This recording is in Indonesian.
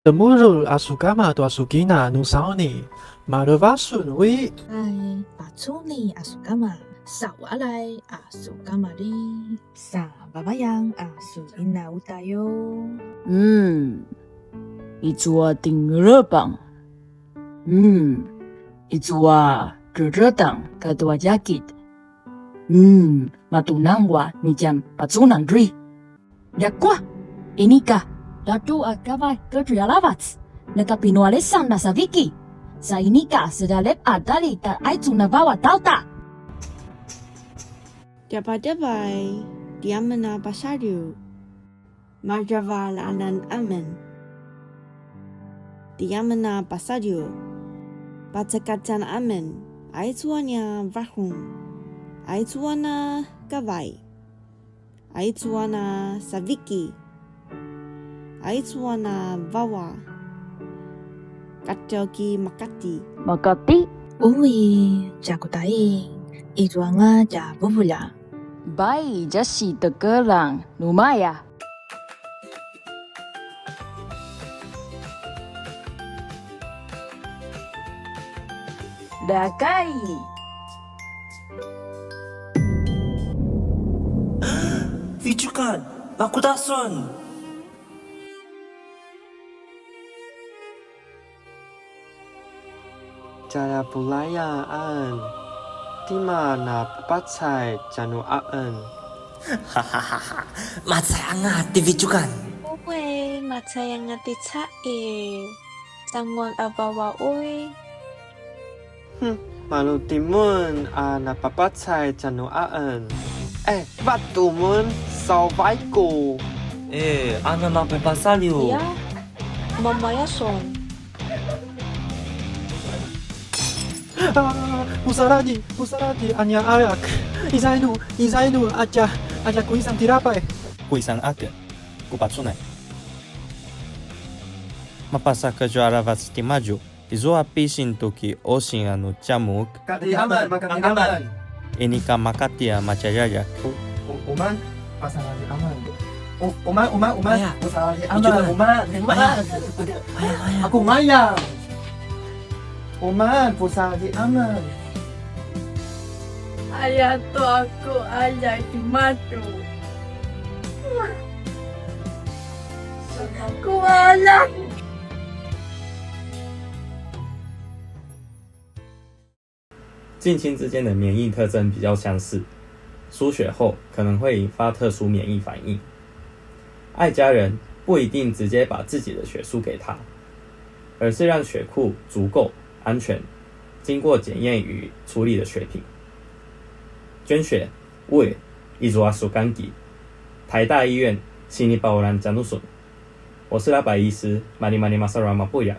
Temurul asukama tu asukina nusaoni marevasun wi Hai, patsuni asukama. Sawalai asukamari. Sa babayang asukina utayo. Ichua tingrebang. Ichua redang kadua jakit. Matunangwa nijam patsunan dri. Yakwa, inika, latu akavai kedrialavats. Nakapinualesan na sa Vicky. Sa inika sedalep adali ta aitsuna bawa tauta. Dapat-dapat dia mena pasadu. Marjaval anan amen. Dia mena pasadu. Batakatan amen. Aituanya vahum. Aituana kavai. Aituana saviki. Aituana vawa. Katoki makati. Makati, Uwi, jakutai. Ijuanga jabubuya. bai jasi tegelang numaya. Dakai. Vijukan, aku dasun. Cara pulayaan di mana patsai janu aan. Hahaha, matsay angat di Vijukan. Uwe, matsaya nga titsae. Sangwag abawa uy. Malu timun napapatsai janu aan. Batumun sawaiku. Ana mapapasaliw. Ya, mamaya son. Pusaradi anya ayak. Izainu aja kuisang tirapai. Kuisang aga, kupatsunai. Mapasa kejuaravats timaju, izua pisin tuki osin anu jamuk, Kati aman. inika makatia macayayak. Uman pasaradi aman. Uman Maya, pasaradi Vijukan. Uman. Aku mayang. Uman pusaradi aman. Ayah tu aku ayah di matu. Aku ayah. 近亲之间的免疫特征比较相似，输血后可能会引发特殊免疫反应。爱家人不一定直接把自己的血输给他，而是让血库足够安全，经过检验与处理的血品。捐血为伊佐阿苏甘吉，台大医院悉尼保兰詹努索。我是拉白医师，马尼马萨拉马布亚。